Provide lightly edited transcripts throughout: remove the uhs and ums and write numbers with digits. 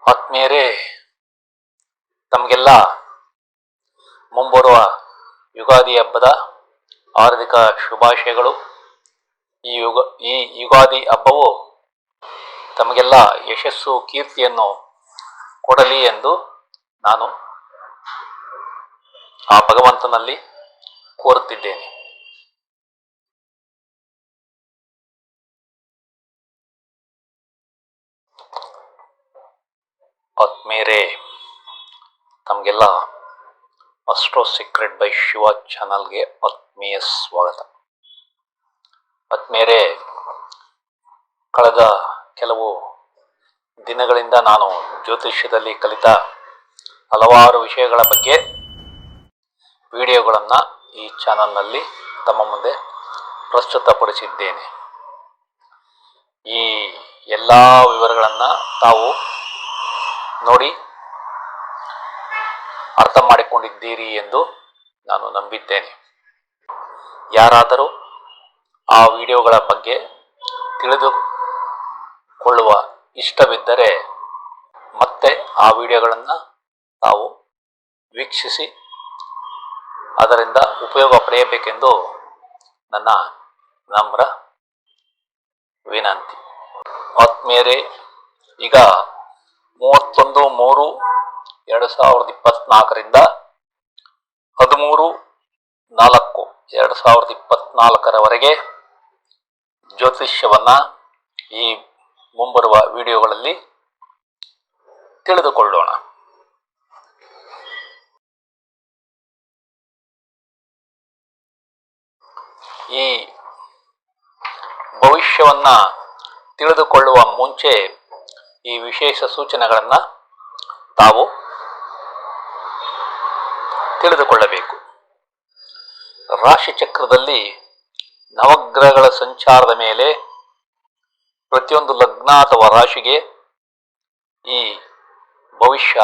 ಆತ್ಮೀಯರೇ, ತಮಗೆಲ್ಲ ಮುಂಬರುವ ಯುಗಾದಿ ಹಬ್ಬದ ಹಾರ್ದಿಕ ಶುಭಾಶಯಗಳು. ಈ ಯುಗಾದಿ ಹಬ್ಬವು ತಮಗೆಲ್ಲ ಯಶಸ್ಸು ಕೀರ್ತಿಯನ್ನು ಕೊಡಲಿ ಎಂದು ನಾನು ಆ ಭಗವಂತನಲ್ಲಿ ಕೋರುತ್ತಿದ್ದೇನೆ. ಆತ್ಮೀಯರೇ, ತಮಗೆಲ್ಲ ಅಸ್ಟ್ರೋ ಸೀಕ್ರೆಟ್ ಬೈ ಶಿವ ಚಾನಲ್ಗೆ ಆತ್ಮೀಯ ಸ್ವಾಗತ. ಆತ್ಮೀಯರೇ, ಕಳೆದ ಕೆಲವು ದಿನಗಳಿಂದ ನಾನು ಜ್ಯೋತಿಷ್ಯದಲ್ಲಿ ಕಲಿತ ಹಲವಾರು ವಿಷಯಗಳ ಬಗ್ಗೆ ವಿಡಿಯೋಗಳನ್ನು ಈ ಚಾನಲ್ನಲ್ಲಿ ತಮ್ಮ ಮುಂದೆ ಪ್ರಸ್ತುತಪಡಿಸಿದ್ದೇನೆ. ಈ ಎಲ್ಲ ವಿವರಗಳನ್ನು ತಾವು ನೋಡಿ ಅರ್ಥ ಮಾಡಿಕೊಂಡಿದ್ದೀರಿ ಎಂದು ನಾನು ನಂಬಿದ್ದೇನೆ. ಯಾರಾದರೂ ಆ ವಿಡಿಯೋಗಳ ಬಗ್ಗೆ ತಿಳಿದುಕೊಳ್ಳುವ ಇಷ್ಟವಿದ್ದರೆ ಮತ್ತೆ ಆ ವಿಡಿಯೋಗಳನ್ನು ತಾವು ವೀಕ್ಷಿಸಿ ಅದರಿಂದ ಉಪಯೋಗ ಪಡೆಯಬೇಕೆಂದು ನನ್ನ ನಮ್ರ ವಿನಂತಿ. ಆತ್ಮೀಯರೇ, ಈಗ 31/3/2024 13/4/2024 ಜ್ಯೋತಿಷ್ಯವನ್ನ ಈ ಮುಂಬರುವ ವಿಡಿಯೋಗಳಲ್ಲಿ ತಿಳಿದುಕೊಳ್ಳೋಣ. ಈ ಭವಿಷ್ಯವನ್ನ ತಿಳಿದುಕೊಳ್ಳುವ ಮುಂಚೆ ಈ ವಿಶೇಷ ಸೂಚನೆಗಳನ್ನು ತಾವು ತಿಳಿದುಕೊಳ್ಳಬೇಕು. ರಾಶಿ ಚಕ್ರದಲ್ಲಿ ನವಗ್ರಹಗಳ ಸಂಚಾರದ ಮೇಲೆ ಪ್ರತಿಯೊಂದು ಲಗ್ನ ಅಥವಾ ರಾಶಿಗೆ ಈ ಭವಿಷ್ಯ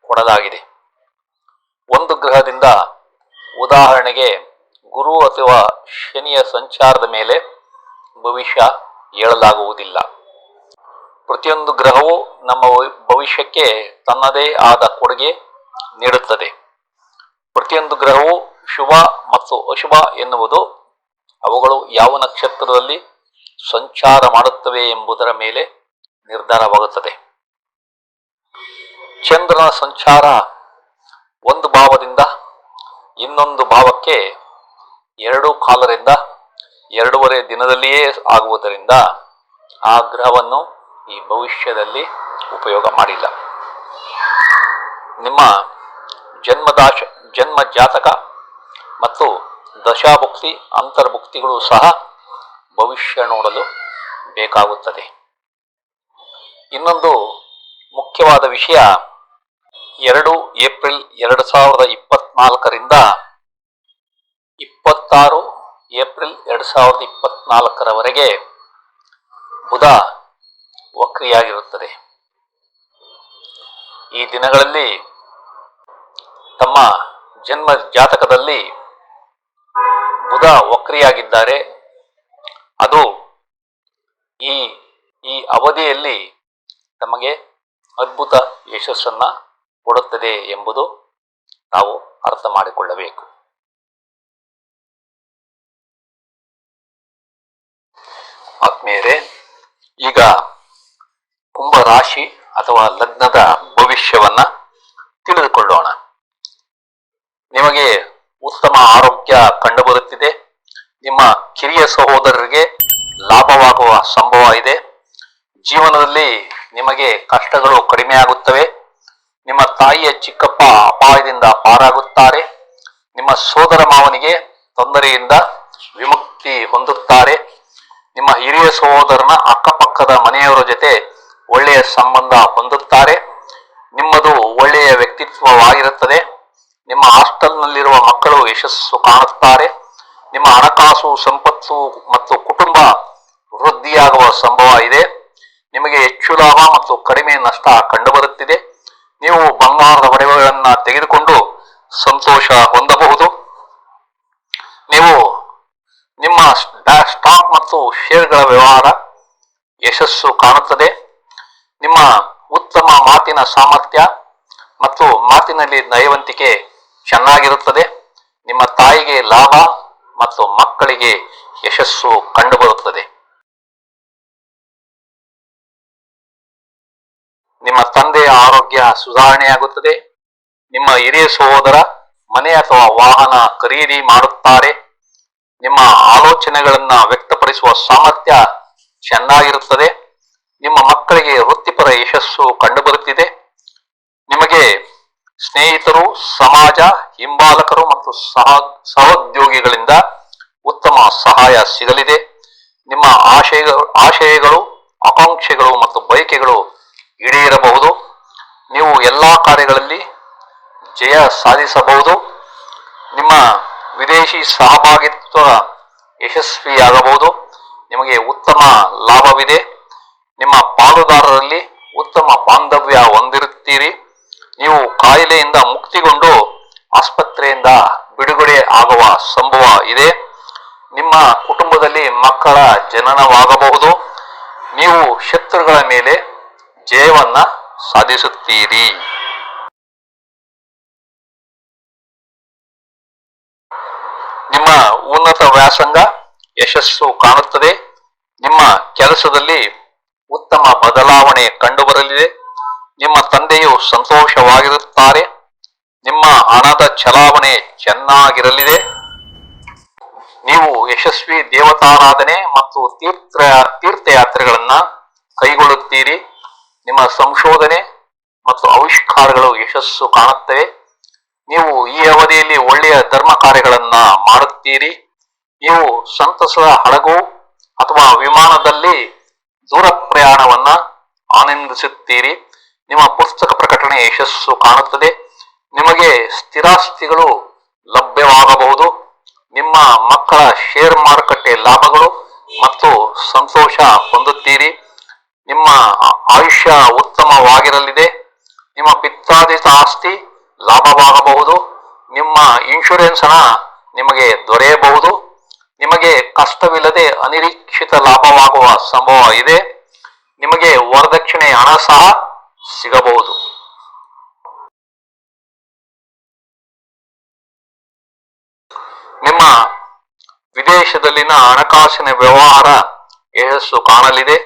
ಕೊಡಲಾಗಿದೆ. ಒಂದು ಗ್ರಹದಿಂದ, ಉದಾಹರಣೆಗೆ ಗುರು ಅಥವಾ ಶನಿಯ ಸಂಚಾರದ ಮೇಲೆ ಭವಿಷ್ಯ ಹೇಳಲಾಗುವುದಿಲ್ಲ. ಪ್ರತಿಯೊಂದು ಗ್ರಹವು ನಮ್ಮ ಭವಿಷ್ಯಕ್ಕೆ ತನ್ನದೇ ಆದ ಕೊಡುಗೆ ನೀಡುತ್ತದೆ. ಪ್ರತಿಯೊಂದು ಗ್ರಹವು ಶುಭ ಮತ್ತು ಅಶುಭ ಎನ್ನುವುದು ಅವುಗಳು ಯಾವ ನಕ್ಷತ್ರದಲ್ಲಿ ಸಂಚಾರ ಮಾಡುತ್ತವೆ ಎಂಬುದರ ಮೇಲೆ ನಿರ್ಧಾರವಾಗುತ್ತದೆ. ಚಂದ್ರನ ಸಂಚಾರ ಒಂದು ಭಾವದಿಂದ ಇನ್ನೊಂದು ಭಾವಕ್ಕೆ 2 ಕಾಲರಿಂದ 2.5 ದಿನದಲ್ಲಿಯೇ ಆಗುವುದರಿಂದ ಆ ಗ್ರಹವನ್ನು ಈ ಭವಿಷ್ಯದಲ್ಲಿ ಉಪಯೋಗ ಮಾಡಿಲ್ಲ. ನಿಮ್ಮ ಜನ್ಮ ಜಾತಕ ಮತ್ತು ದಶಾಭುಕ್ತಿ ಅಂತರ್ಭುಕ್ತಿಗಳು ಸಹ ಭವಿಷ್ಯ ನೋಡಲು ಬೇಕಾಗುತ್ತದೆ. ಇನ್ನೊಂದು ಮುಖ್ಯವಾದ ವಿಷಯ, 2 ಏಪ್ರಿಲ್ 2024 26 ಏಪ್ರಿಲ್ 2024 ಬುಧ ವಕ್ರಿಯಾಗಿರುತ್ತದೆ. ಈ ದಿನಗಳಲ್ಲಿ ತಮ್ಮ ಜನ್ಮ ಜಾತಕದಲ್ಲಿ ಬುಧ ವಕ್ರಿಯಾಗಿದ್ದಾರೆ. ಅದು ಈ ಅವಧಿಯಲ್ಲಿ ತಮಗೆ ಅದ್ಭುತ ಯಶಸ್ಸನ್ನ ಕೊಡುತ್ತದೆ ಎಂಬುದು ನಾವು ಅರ್ಥ ಮಾಡಿಕೊಳ್ಳಬೇಕು. ಆತ್ಮೀಯರೇ, ಈಗ ಕುಂಭ ರಾಶಿ ಅಥವಾ ಲಗ್ನದ ಭವಿಷ್ಯವನ್ನ ತಿಳಿದುಕೊಳ್ಳೋಣ. ನಿಮಗೆ ಉತ್ತಮ ಆರೋಗ್ಯ ಕಂಡುಬರುತ್ತಿದೆ. ನಿಮ್ಮ ಕಿರಿಯ ಸಹೋದರರಿಗೆ ಲಾಭವಾಗುವ ಸಂಭವ ಇದೆ. ಜೀವನದಲ್ಲಿ ನಿಮಗೆ ಕಷ್ಟಗಳು ಕಡಿಮೆ ಆಗುತ್ತವೆ. ನಿಮ್ಮ ತಾಯಿಯ ಚಿಕ್ಕಪ್ಪ ಅಪಾಯದಿಂದ ಪಾರಾಗುತ್ತಾರೆ. ನಿಮ್ಮ ಸೋದರ ಮಾವನಿಗೆ ತೊಂದರೆಯಿಂದ ವಿಮುಕ್ತಿ ಹೊಂದುತ್ತಾರೆ. ನಿಮ್ಮ ಹಿರಿಯ ಸಹೋದರನ ಅಕ್ಕಪಕ್ಕದ ಮನೆಯವರ ಜೊತೆ ಒಳ್ಳೆಯ ಸಂಬಂಧ ಹೊಂದುತ್ತಾರೆ. ನಿಮ್ಮದು ಒಳ್ಳೆಯ ವ್ಯಕ್ತಿತ್ವವಾಗಿರುತ್ತದೆ. ನಿಮ್ಮ ಹಾಸ್ಟೆಲ್ನಲ್ಲಿರುವ ಮಕ್ಕಳು ಯಶಸ್ಸು ಕಾಣುತ್ತಾರೆ. ನಿಮ್ಮ ಹಣಕಾಸು, ಸಂಪತ್ತು ಮತ್ತು ಕುಟುಂಬ ವೃದ್ಧಿಯಾಗುವ ಸಂಭವ ಇದೆ. ನಿಮಗೆ ಹೆಚ್ಚು ಲಾಭ ಮತ್ತು ಕಡಿಮೆ ನಷ್ಟ ಕಂಡುಬರುತ್ತಿದೆ. ನೀವು ಬಂಗಾರದ ಒಡವೆಗಳನ್ನು ತೆಗೆದುಕೊಂಡು ಸಂತೋಷ ಹೊಂದಬಹುದು. ನೀವು ನಿಮ್ಮ ಸ್ಟಾಕ್ ಮತ್ತು ಶೇರ್ಗಳ ವ್ಯವಹಾರ ಯಶಸ್ಸು ಕಾಣುತ್ತದೆ. ನಿಮ್ಮ ಉತ್ತಮ ಮಾತಿನ ಮಾತಿನ ಸಾಮರ್ಥ್ಯ ಮತ್ತು ಮಾತಿನಲ್ಲಿ ನಯವಂತಿಕೆ ಚೆನ್ನಾಗಿರುತ್ತದೆ. ನಿಮ್ಮ ತಾಯಿಗೆ ಲಾಭ ಮತ್ತು ಮಕ್ಕಳಿಗೆ ಯಶಸ್ಸು ಕಂಡುಬರುತ್ತದೆ. ನಿಮ್ಮ ತಂದೆಯ ಆರೋಗ್ಯ ಸುಧಾರಣೆಯಾಗುತ್ತದೆ. ನಿಮ್ಮ ಹಿರಿಯ ಸಹೋದರ ಮನೆ ಅಥವಾ ವಾಹನ ಖರೀದಿ ಮಾಡುತ್ತಾರೆ. ನಿಮ್ಮ ಆಲೋಚನೆಗಳನ್ನ ವ್ಯಕ್ತಪಡಿಸುವ ಸಾಮರ್ಥ್ಯ ಚೆನ್ನಾಗಿರುತ್ತದೆ. ನಿಮ್ಮ ಮಕ್ಕಳಿಗೆ ವೃತ್ತಿಪರ ಯಶಸ್ಸು ಕಂಡುಬರುತ್ತಿದೆ. ನಿಮಗೆ ಸ್ನೇಹಿತರು, ಸಮಾಜ, ಹಿಂಬಾಲಕರು ಮತ್ತು ಸಹೋದ್ಯೋಗಿಗಳಿಂದ ಉತ್ತಮ ಸಹಾಯ ಸಿಗಲಿದೆ. ನಿಮ್ಮ ಆಶಯಗಳು, ಆಕಾಂಕ್ಷೆಗಳು ಮತ್ತು ಬಯಕೆಗಳು ಈಡೇರಬಹುದು. ನೀವು ಎಲ್ಲಾ ಕಾರ್ಯಗಳಲ್ಲಿ ಜಯ ಸಾಧಿಸಬಹುದು. ನಿಮ್ಮ ವಿದೇಶಿ ಸಹಭಾಗಿತ್ವ ಯಶಸ್ವಿಯಾಗಬಹುದು. ನಿಮಗೆ ಉತ್ತಮ ಲಾಭವಿದೆ. ನಿಮ್ಮ ಪಾಲುದಾರರಲ್ಲಿ ಉತ್ತಮ ಬಾಂಧವ್ಯ ಹೊಂದಿರುತ್ತೀರಿ. ನೀವು ಕಾಯಿಲೆಯಿಂದ ಮುಕ್ತಿಗೊಂಡು ಆಸ್ಪತ್ರೆಯಿಂದ ಬಿಡುಗಡೆ ಆಗುವ ಸಂಭವ ಇದೆ. ನಿಮ್ಮ ಕುಟುಂಬದಲ್ಲಿ ಮಕ್ಕಳ ಜನನವಾಗಬಹುದು. ನೀವು ಶತ್ರುಗಳ ಮೇಲೆ ಜಯವನ್ನ ಸಾಧಿಸುತ್ತೀರಿ. ನಿಮ್ಮ ಉನ್ನತ ವ್ಯಾಸಂಗ ಯಶಸ್ಸು ಕಾಣುತ್ತದೆ. ನಿಮ್ಮ ಕೆಲಸದಲ್ಲಿ ಉತ್ತಮ ಬದಲಾವಣೆ ಕಂಡುಬರಲಿದೆ. ನಿಮ್ಮ ತಂದೆಯು ಸಂತೋಷವಾಗಿರುತ್ತಾರೆ. ನಿಮ್ಮ ಹಣದ ಚಲಾವಣೆ ಚೆನ್ನಾಗಿರಲಿದೆ. ನೀವು ಯಶಸ್ವಿ ದೇವತಾರಾಧನೆ ಮತ್ತು ತೀರ್ಥಯಾತ್ರೆಗಳನ್ನ ಕೈಗೊಳ್ಳುತ್ತೀರಿ. ನಿಮ್ಮ ಸಂಶೋಧನೆ ಮತ್ತು ಆವಿಷ್ಕಾರಗಳು ಯಶಸ್ಸು ಕಾಣುತ್ತವೆ. ನೀವು ಈ ಅವಧಿಯಲ್ಲಿ ಒಳ್ಳೆಯ ಧರ್ಮ ಕಾರ್ಯಗಳನ್ನ ಮಾಡುತ್ತೀರಿ. ನೀವು ಸಂತಸದ ಹಡಗು ಅಥವಾ ವಿಮಾನದಲ್ಲಿ ದೂರ ಪ್ರಯಾಣವನ್ನ ಆನಂದಿಸುತ್ತೀರಿ. ನಿಮ್ಮ ಪುಸ್ತಕ ಪ್ರಕಟಣೆ ಯಶಸ್ಸು ಕಾಣುತ್ತದೆ. ನಿಮಗೆ ಸ್ಥಿರಾಸ್ತಿಗಳು ಲಭ್ಯವಾಗಬಹುದು. ನಿಮ್ಮ ಮಕ್ಕಳ ಶೇರ್ ಮಾರುಕಟ್ಟೆ ಲಾಭಗಳು ಮತ್ತು ಸಂತೋಷ ಹೊಂದುತ್ತೀರಿ. ನಿಮ್ಮ ಆಯುಷ್ಯ ಉತ್ತಮವಾಗಿರಲಿದೆ. ನಿಮ್ಮ ಪಿತ್ರಾರ್ಜಿತ ಆಸ್ತಿ ಲಾಭವಾಗಬಹುದು. ನಿಮ್ಮ ಇನ್ಶೂರೆನ್ಸ್ ಹಣ ನಿಮಗೆ ದೊರೆಯಬಹುದು. ನಿಮಗೆ ಕಷ್ಟವಿಲ್ಲದೆ ಅನಿರೀಕ್ಷಿತ ಲಾಭವಾಗುವ ಸಂಭವ ಇದೆ. ನಿಮಗೆ ವರದಕ್ಷಿಣೆ ಹಣ ಸಹ ಸಿಗಬಹುದು. ನಿಮ್ಮ ವಿದೇಶದಲ್ಲಿನ ಹಣಕಾಸಿನ ವ್ಯವಹಾರ ಯಶಸ್ಸು ಕಾಣಲಿದೆ.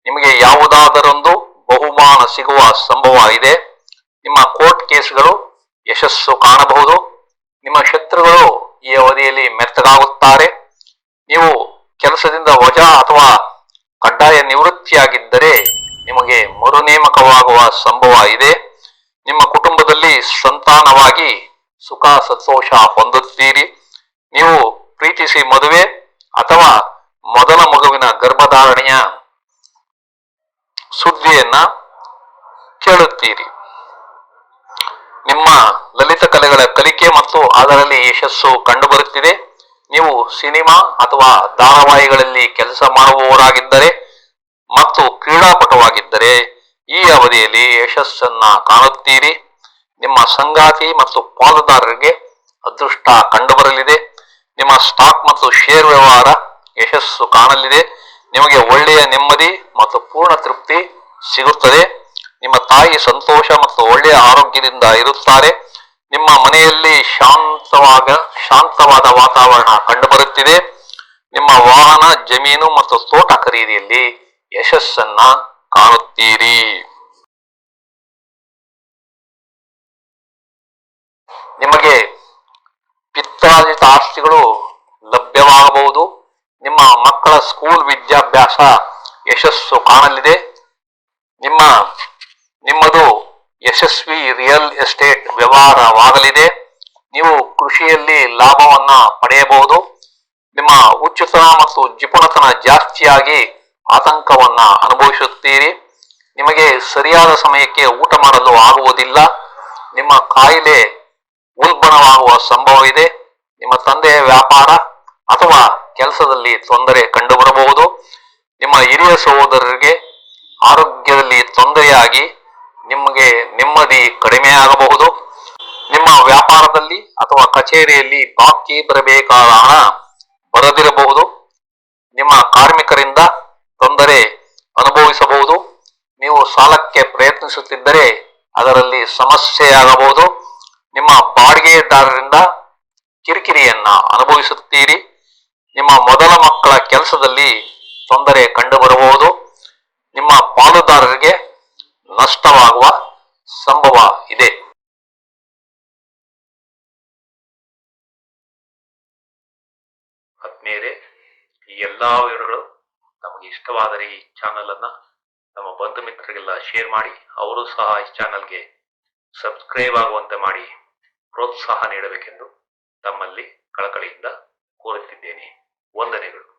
ನಿಮಗೆ ಯಾವುದಾದರೊಂದು ಬಹುಮಾನ ಸಿಗುವ ಸಂಭವ ಇದೆ. ನಿಮ್ಮ ಕೋರ್ಟ್ ಕೇಸ್ಗಳು ಯಶಸ್ಸು ಕಾಣಬಹುದು. ನಿಮ್ಮ ಶತ್ರುಗಳು ಈ ಅವಧಿಯಲ್ಲಿ ಮೆತ್ತಗಾಗುತ್ತಾರೆ. ನೀವು ಕೆಲಸದಿಂದ ವಜಾ ಅಥವಾ ಕಡ್ಡಾಯ ನಿವೃತ್ತಿಯಾಗಿದ್ದರೆ ನಿಮಗೆ ಮರು ನೇಮಕವಾಗುವ ಸಂಭವ ಇದೆ. ನಿಮ್ಮ ಕುಟುಂಬದಲ್ಲಿ ಸಂತಾನವಾಗಿ ಸುಖ ಸಂತೋಷ ಹೊಂದುತ್ತೀರಿ. ನೀವು ಪ್ರೀತಿಸಿ ಮದುವೆ ಅಥವಾ ಮೊದಲ ಮಗುವಿನ ಗರ್ಭಧಾರಣೆಯ ಸುದ್ದಿಯನ್ನ ಕೇಳುತ್ತೀರಿ. ನಿಮ್ಮ ಲಲಿತ ಕಲೆಗಳ ಕಲಿಕೆ ಮತ್ತು ಅದರಲ್ಲಿ ಯಶಸ್ಸು ಕಂಡುಬರುತ್ತಿದೆ. ನೀವು ಸಿನಿಮಾ ಅಥವಾ ಧಾರಾವಾಹಿಗಳಲ್ಲಿ ಕೆಲಸ ಮಾಡುವವರಾಗಿದ್ದರೆ ಮತ್ತು ಕ್ರೀಡಾಪಟುವಾಗಿದ್ದರೆ ಈ ಅವಧಿಯಲ್ಲಿ ಯಶಸ್ಸನ್ನ ಕಾಣುತ್ತೀರಿ. ನಿಮ್ಮ ಸಂಗಾತಿ ಮತ್ತು ಪಾಲುದಾರರಿಗೆ ಅದೃಷ್ಟ ಕಂಡುಬರಲಿದೆ. ನಿಮ್ಮ ಸ್ಟಾಕ್ ಮತ್ತು ಶೇರ್ ವ್ಯವಹಾರ ಯಶಸ್ಸು ಕಾಣಲಿದೆ. ನಿಮಗೆ ಒಳ್ಳೆಯ ನೆಮ್ಮದಿ ಮತ್ತು ಪೂರ್ಣ ತೃಪ್ತಿ ಸಿಗುತ್ತದೆ. ನಿಮ್ಮ ತಾಯಿ ಸಂತೋಷ ಮತ್ತು ಒಳ್ಳೆಯ ಆರೋಗ್ಯದಿಂದ ಇರುತ್ತಾರೆ. ನಿಮ್ಮ ಮನೆಯಲ್ಲಿ ಶಾಂತವಾದ ವಾತಾವರಣ ಕಂಡುಬರುತ್ತಿದೆ. ನಿಮ್ಮ ವಾಹನ, ಜಮೀನು ಮತ್ತು ತೋಟ ಖರೀದಿಯಲ್ಲಿ ಯಶಸ್ಸನ್ನ ಕಾಣುತ್ತೀರಿ. ನಿಮಗೆ ಪಿತ್ರಾರ್ಜಿತ ಆಸ್ತಿಗಳು ಲಭ್ಯವಾಗಬಹುದು. ನಿಮ್ಮ ಮಕ್ಕಳ ಸ್ಕೂಲ್ ವಿದ್ಯಾಭ್ಯಾಸ ಯಶಸ್ಸು ಕಾಣಲಿದೆ. ನಿಮ್ಮದು ಯಶಸ್ವಿ ರಿಯಲ್ ಎಸ್ಟೇಟ್ ವ್ಯವಹಾರವಾಗಲಿದೆ. ನೀವು ಕೃಷಿಯಲ್ಲಿ ಲಾಭವನ್ನ ಪಡೆಯಬಹುದು. ನಿಮ್ಮ ಹುಚ್ಚುತನ ಮತ್ತು ಜಿಪುಣತನ ಜಾಸ್ತಿಯಾಗಿ ಆತಂಕವನ್ನ ಅನುಭವಿಸುತ್ತೀರಿ. ನಿಮಗೆ ಸರಿಯಾದ ಸಮಯಕ್ಕೆ ಊಟ ಮಾಡಲು ಆಗುವುದಿಲ್ಲ. ನಿಮ್ಮ ಕಾಯಿಲೆ ಉಲ್ಬಣವಾಗುವ ಸಂಭವ ಇದೆ. ನಿಮ್ಮ ತಂದೆಯ ವ್ಯಾಪಾರ ಅಥವಾ ಕೆಲಸದಲ್ಲಿ ತೊಂದರೆ ಕಂಡುಬರಬಹುದು. ನಿಮ್ಮ ಹಿರಿಯ ಸಹೋದರರಿಗೆ ಆರೋಗ್ಯದಲ್ಲಿ ತೊಂದರೆಯಾಗಿ ನಿಮಗೆ ನೆಮ್ಮದಿ ಕಡಿಮೆಯಾಗಬಹುದು. ನಿಮ್ಮ ವ್ಯಾಪಾರದಲ್ಲಿ ಅಥವಾ ಕಚೇರಿಯಲ್ಲಿ ಬಾಕಿ ಬರಬೇಕಾದ ಹಣ ಬರದಿರಬಹುದು. ನಿಮ್ಮ ಕಾರ್ಮಿಕರಿಂದ ತೊಂದರೆ ಅನುಭವಿಸಬಹುದು. ನೀವು ಸಾಲಕ್ಕೆ ಪ್ರಯತ್ನಿಸುತ್ತಿದ್ದರೆ ಅದರಲ್ಲಿ ಸಮಸ್ಯೆಯಾಗಬಹುದು. ನಿಮ್ಮ ಬಾಡಿಗೆದಾರರಿಂದ ಕಿರಿಕಿರಿಯನ್ನ ಅನುಭವಿಸುತ್ತೀರಿ. ನಿಮ್ಮ ಮೊದಲ ಮಕ್ಕಳ ಕೆಲಸದಲ್ಲಿ ತೊಂದರೆ ಕಂಡುಬರಬಹುದು. ನಿಮ್ಮ ಪಾಲುದಾರರಿಗೆ ನಷ್ಟವಾಗುವ ಸಂಭವ ಇದೆ. ಆತ್ಮೀಯರೇ, ಈ ಎಲ್ಲಾ ವಿವರಗಳು ನಮಗೆ ಇಷ್ಟವಾದರೆ ಈ ಚಾನಲ್ ಅನ್ನ ನಮ್ಮ ಬಂಧು ಮಿತ್ರರಿಗೆಲ್ಲ ಶೇರ್ ಮಾಡಿ, ಅವರು ಸಹ ಈ ಚಾನಲ್ಗೆ ಸಬ್ಸ್ಕ್ರೈಬ್ ಆಗುವಂತೆ ಮಾಡಿ ಪ್ರೋತ್ಸಾಹ ನೀಡಬೇಕೆಂದು ತಮ್ಮಲ್ಲಿ ಕಳಕಳಿಯಿಂದ ಕೋರುತ್ತಿದ್ದೇನೆ. ವಂದನೆಗಳು.